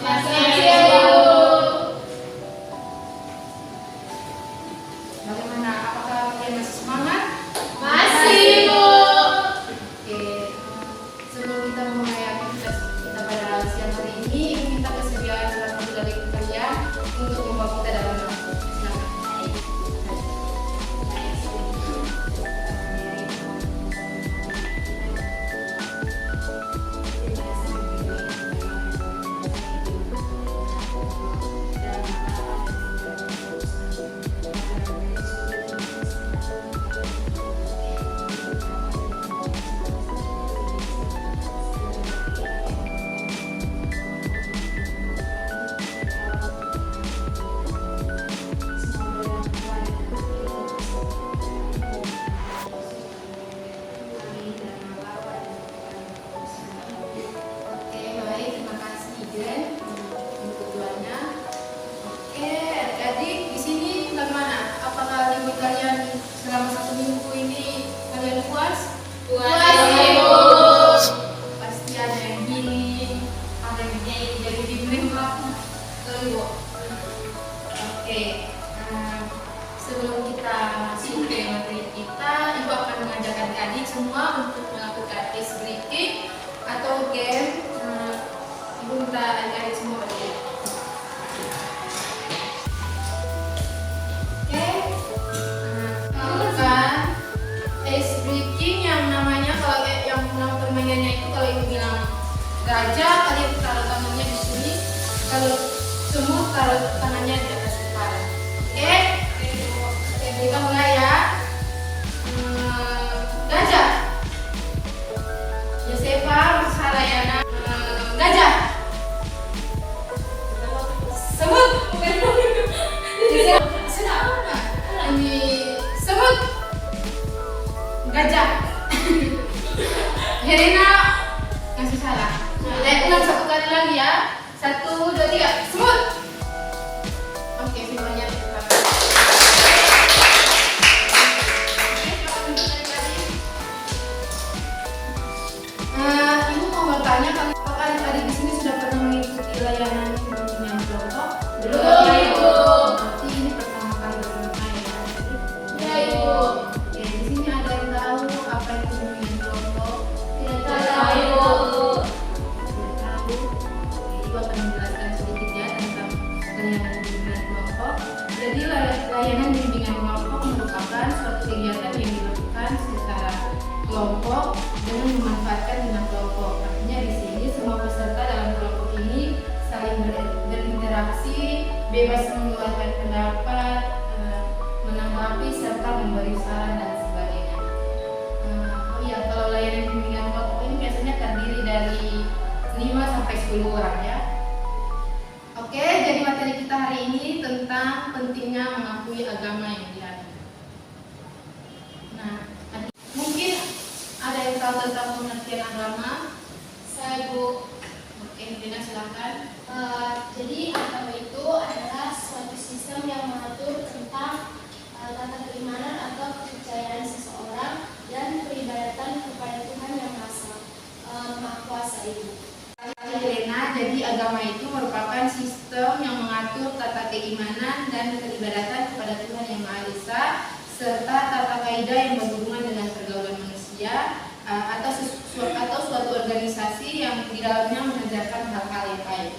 Bagaimana? Apakah kalian masih semangat? Masih, Bu. Oke. Sebelum kita memulai aktivitas kita pada siang hari ini, ingin minta kesediaan salah satu dari kalian untuk membawa kita dalam waktu. Silakan. Oke, baik, terima kasih Jen untuk keduanya. Oke, adik-adik di sini bagaimana? Apakah libur kalian selama 1 minggu ini kalian puas? Puas, Ibu. Pasti ada yang healing, ada yang jadi dilempar. Ibu. Oke, sebelum kita masuk ke materi kita, Ibu akan mengajak adik-adik semua untuk melakukan ice breaking atau game. Ibu minta adik-adik semua berdiri. Oke, lakukan ice breaking yang namanya kalau yang nama permainannya itu kalau Ibu bilang gajah, kalian taruh tangannya di sini. Kalau semut taruh tangannya di atas kepala. Oke, kita mulai ya. Gajah. Josefa, salah ya nak. Gajah. Semut. Ini semut. Gajah. Helena masih salah. Ulang 1 kali lagi ya. 1, 2, 3. Semut. Oke, semuanya. Ibu mau bertanya, apakah adik-adik di sini sudah pernah mengikuti layanan bimbingan kelompok? Belum, Ibu. Berarti ini pertama kali bertemu ya. Ya, Ibu. Oke, di sini ada yang tahu apa itu bimbingan kelompok? Tidak tahu, Ibu. Tidak tahu. Oke, Ibu akan menjelaskan sedikit ya tentang layanan bimbingan kelompok. Jadi layanan bimbingan kelompok merupakan suatu kegiatan yang dilakukan secara kelompok dengan memanfaatkan dengan kelompok. Artinya di sini semua peserta dalam kelompok ini saling berinteraksi, bebas mengeluarkan pendapat, menanggapi serta memberi saran dan sebagainya. Oh iya, kalau layanan bimbingan kelompok ini biasanya terdiri dari 5 sampai 10 orang ya. Oke, jadi materi kita hari ini tentang pentingnya mengakui agama yang dianut. Nah, mungkin ada yang tahu tentang pengertian agama? Saya, Bu. Oke, Dina silakan. Jadi agama itu adalah suatu sistem yang mengatur tentang tata keimanan atau kepercayaan seseorang dan peribadatan kepada Tuhan yang Maha Kuasa itu. Helena, jadi agama itu merupakan sistem yang mengatur tata keimanan dan peribadatan kepada Tuhan yang Maha Esa serta tata kaidah yang berhubungan dengan pergaulan manusia atau suatu organisasi yang di dalamnya mengajarkan hal-hal yang baik.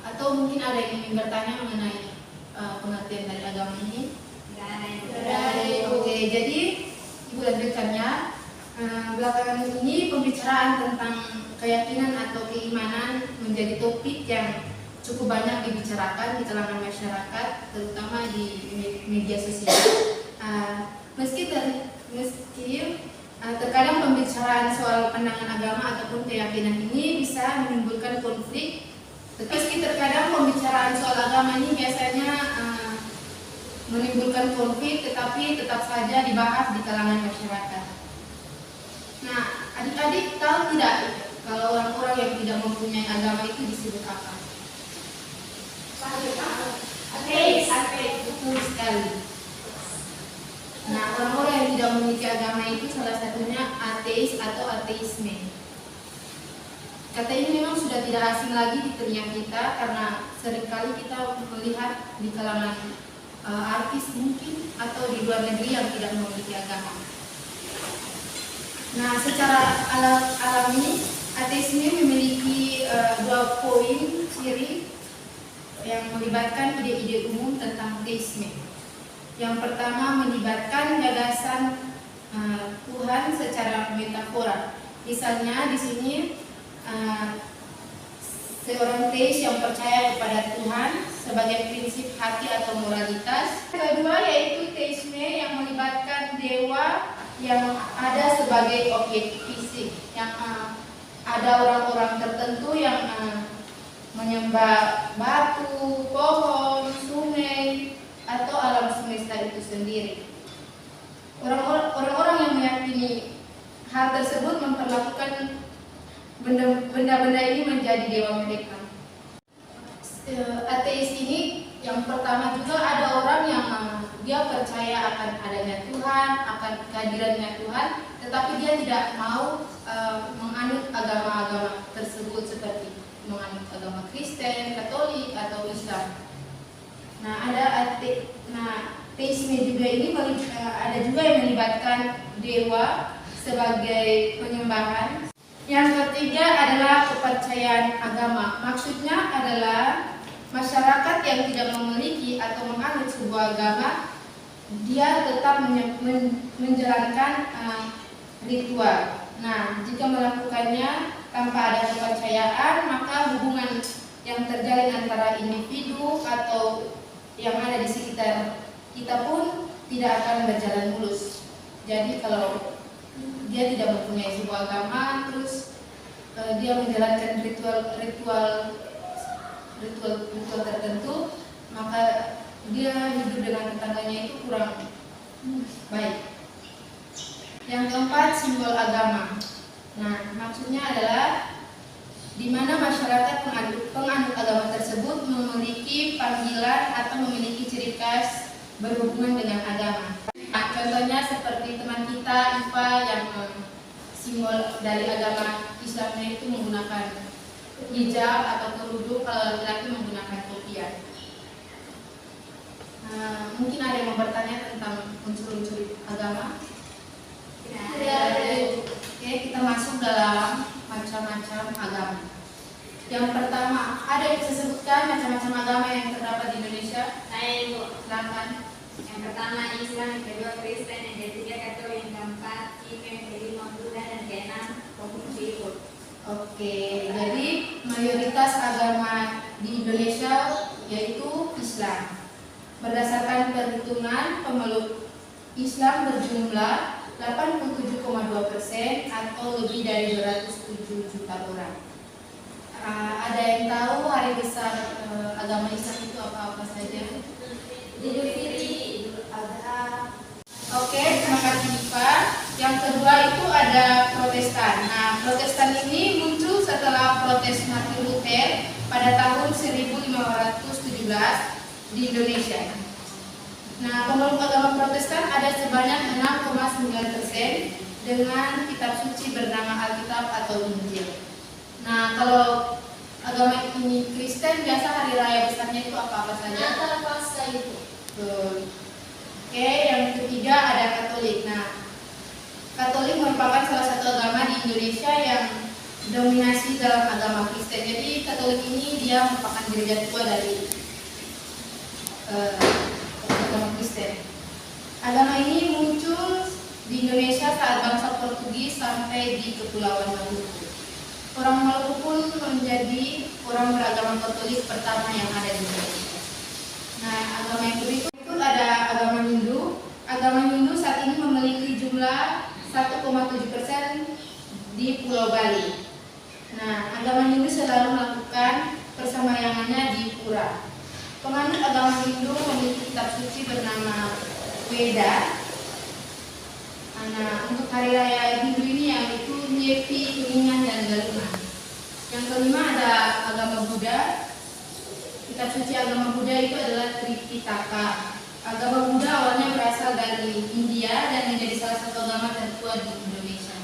Atau mungkin ada yang ingin bertanya mengenai pengertian dari agama ini? Oke, jadi Ibu lanjutkannya. Belakangan ini pembicaraan tentang keyakinan atau keimanan menjadi topik yang cukup banyak dibicarakan di kalangan masyarakat, terutama di media sosial. Meski terkadang pembicaraan soal pandangan agama ataupun keyakinan ini bisa menimbulkan konflik. Meski terkadang pembicaraan soal agama ini biasanya menimbulkan konflik, tetapi tetap saja dibahas di kalangan masyarakat. Nah, adik-adik tahu tidak kalau orang-orang yang tidak mempunyai agama itu disebut apa? Ateis. Betul sekali. Nah, orang-orang yang tidak memiliki agama itu salah satunya ateis atau ateisme. Kata ini memang sudah tidak asing lagi di telinga kita karena seringkali kita melihat di kalangan artis mungkin atau di luar negeri yang tidak memiliki agama. Nah, secara alami ateisme memiliki dua poin ciri yang melibatkan ide-ide umum tentang teisme. Yang pertama melibatkan gagasan Tuhan secara metafora. Misalnya di sini seorang teis yang percaya kepada Tuhan sebagai prinsip hati atau moralitas. Kedua yaitu teisme yang melibatkan dewa yang ada sebagai objek fisik, yang ada orang-orang tertentu yang menyembah batu, pohon, sungai, atau alam semesta itu sendiri. Orang-orang yang meyakini hal tersebut memperlakukan benda-benda ini menjadi dewa mereka. Ateis ini yang pertama juga ada orang yang dia percaya akan adanya Tuhan, akan kehadirannya Tuhan, tetapi dia tidak mau menganut agama-agama tersebut seperti menganut agama Kristen, Katolik atau Islam. Teisme juga ini ada juga yang melibatkan dewa sebagai penyembahan. Yang ketiga adalah kepercayaan agama. Maksudnya adalah masyarakat yang tidak memiliki atau menganut sebuah agama, dia tetap menjalankan ritual. Nah, jika melakukannya tanpa ada kepercayaan, maka hubungan yang terjalin antara individu atau yang ada di sekitar kita pun tidak akan berjalan mulus. Jadi kalau dia tidak mempunyai sebuah agama, terus dia menjalankan ritual tertentu, maka dia hidup dengan tetangganya itu kurang baik. Yang keempat, simbol agama. Nah, maksudnya adalah di mana masyarakat penganut agama tersebut memiliki panggilan atau memiliki ciri khas berhubungan dengan agama. Nah, contohnya seperti teman kita Iva yang simbol dari agama Islamnya itu menggunakan hijab atau kerudung, kalau laki-laki menggunakan kopiah. Mungkin ada yang mau bertanya tentang unsur-unsur agama? Oke, kita masuk dalam macam-macam agama. Yang pertama, ada yang bisa sebutkan macam-macam agama yang terdapat di Indonesia? Saya Ibu. Silakan. Yang pertama Islam, yang kedua Kristen, yang ketiga Katolik, yang keempat Hindu, yang kelima Buddha, dan keenam Konghucu. Oke, jadi mayoritas agama di Indonesia yaitu Islam. Berdasarkan perhitungan, pemeluk Islam berjumlah 87,2% atau lebih dari 207 juta orang. Ada yang tahu hari besar agama Islam itu apa-apa saja? Idul Fitri, Idul Adha. Oke, terima kasih Diva. Yang kedua itu ada Protestan. Nah, Protestan ini muncul setelah protes Martin Luther pada tahun 1517 di Indonesia. Nah, pemeluk agama Protestan ada sebanyak 6,9% dengan kitab suci bernama Alkitab atau Injil. Nah, kalau agama ini Kristen, biasa hari raya besarnya itu apa-apa saja? Natal, Paskah itu. Oke, yang ketiga ada Katolik. Nah, Katolik merupakan salah satu agama di Indonesia yang dominasi dalam agama Kristen. Jadi Katolik ini dia merupakan gereja tua dari agama Kristen. Agama ini muncul di Indonesia saat bangsa Portugis sampai di Kepulauan Maluku. Orang Maluku pun menjadi orang beragama Katolik pertama yang ada di Indonesia. Nah, agama yang berikut ada agama Hindu. Agama Hindu saat ini memiliki jumlah 1,7% di Pulau Bali. Nah, agama Hindu selalu melakukan persembahyangannya di pura. Penganut agama Hindu memiliki kitab suci bernama Weda. Nah, untuk hari raya Hindu ini yang itu Nyepi, Kuningan, dan Galungan. Yang kelima ada agama Buddha. Kitab suci agama Buddha itu adalah Tripitaka. Agama Buddha awalnya berasal dari India dan menjadi salah satu agama tertua di Indonesia.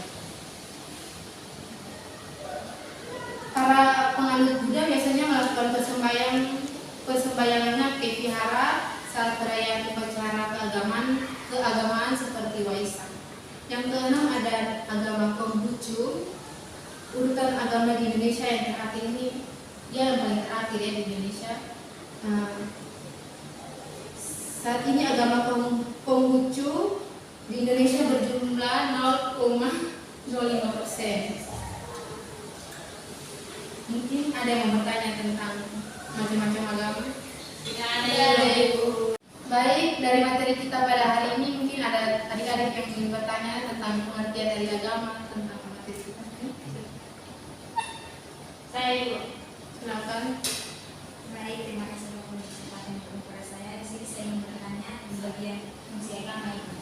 wihara saat perayaan upacara keagamaan seperti waisak. Yang keenam ada agama Konghucu. Urutan agama di Indonesia yang terakhir ini, dia yang paling terakhir ya di Indonesia. Saat ini agama Konghucu di Indonesia berjumlah 0,05%. Mungkin ada yang mau bertanya tentang macam-macam agama? Tidak ada, Ibu. Baik, dari materi kita pada hari ini mungkin ada adik-adik yang ingin bertanya tentang pengertian dari agama, tentang materi kita. Saya, Ibu. Silakan. Baik, terima kasih untuk kesempatan yang kepada saya. Di sini saya ingin bertanya di bagian fungsi agama ini.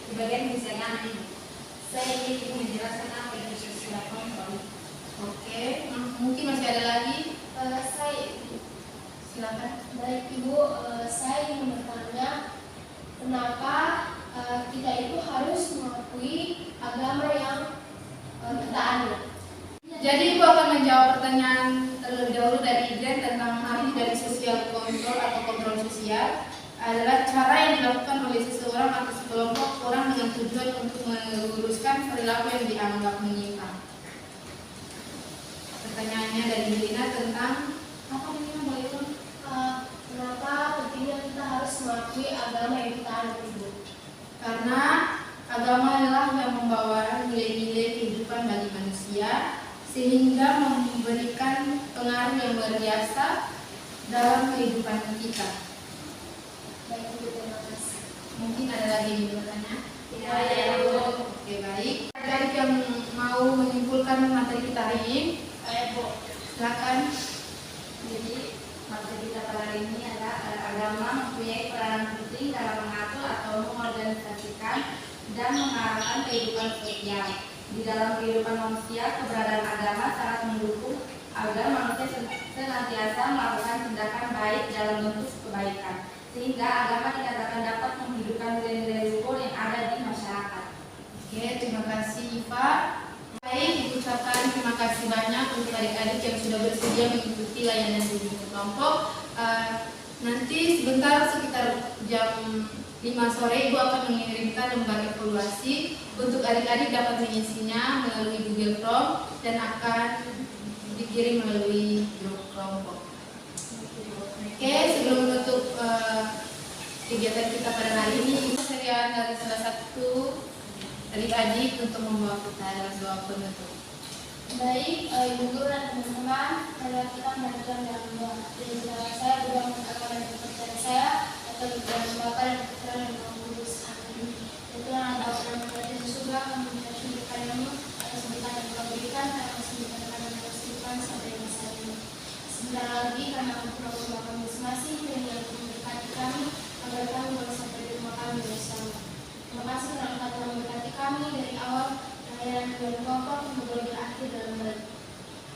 Di bagian fungsi agama ini, saya ingin menjelaskan apa itu sosial kontrol. Oke, mungkin masih ada lagi. Saya Silakan. Baik Ibu, saya ingin bertanya kenapa kita itu harus mengakui agama yang kita anut. Jadi Ibu akan menjawab pertanyaan terlebih dahulu dari Idren tentang arti dari social control atau kontrol sosial adalah cara yang dilakukan oleh seseorang atau sekelompok orang dengan tujuan untuk meluruskan perilaku yang dianggap menyimpang. Pertanyaannya dari Lina tentang apa namanya Mbak Ibu? Kenapa pentingnya kita harus mengakui agama yang kita anut Ibu? Karena agama adalah yang membawa nilai-nilai kehidupan bagi manusia sehingga memberikan pengaruh yang luar biasa dalam kehidupan kita. Baik Ibu, terima kasih. Mungkin ada lagi yang bertanya? Tidak ada, Ibu. Oke, baik. Adik yang mau menyimpulkan materi kita hari ini, Bu. silakan. Jadi materi kita pada hari ini adalah agama mempunyai peranan penting dalam mengatur atau mengorganisasikan dan mengarahkan kehidupan sosial. Di dalam kehidupan manusia, keberadaan agama sangat mendukung agar manusia senantiasa melakukan tindakan baik dalam bentuk kebaikan, sehingga agama dikatakan dapat menghidupkan nilai-nilai luhur yang ada di masyarakat. Oke, terima kasih Iva. Baik, ucapkan terima kasih banyak untuk adik-adik yang sudah bersedia mengikuti layanan bimbing kelompok. Nanti sebentar sekitar jam 5 sore Ibu akan mengirimkan lembar evaluasi untuk adik-adik dapat mengisinya melalui Google Form dan akan dikirim melalui grup kelompok. Oke, sebelum menutup kegiatan kita pada hari ini, keserian dari salah satu adik-adik untuk membawa kita dalam doa penutup. Baik, Ibu Guru dan teman-teman, marilah kita melanjutkan dalam doa. Jadi saya berdoa mengamalkan dan kepercayaan saya atau dalam Bapa dan Putra dan Roh Kudus. Amin. Itu yang Bapa dan Putra di surga, kami mengucap syukur padamu atas berkat yang Kau berikan, karena Kau sediakan kami terus kehidupan sampai masa ini. Sebentar lagi karena Engkau berdoa kami masing-masing dan yang memberkati kami, agar kami boleh sampai di rumah kami bersama. Terima kasih karena Engkau telah memberkati kami dari awal layanan dan kelompok untuk boleh berakhir dalam baik.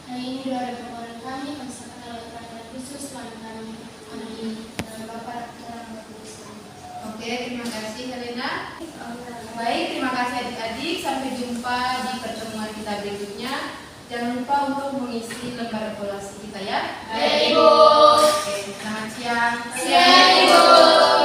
Nah ini doa dan permohonan kami serta dalam perhatian khusus Tuhan kami. Amin. Dalam Bapa dan Roh Kudus. Oke, terima kasih Helena. Baik, terima kasih adik-adik. Sampai jumpa di pertemuan kita berikutnya. Jangan lupa untuk mengisi lembar evaluasi kita ya. Baik, Ibu. Oke, selamat siang. Siang, Ibu.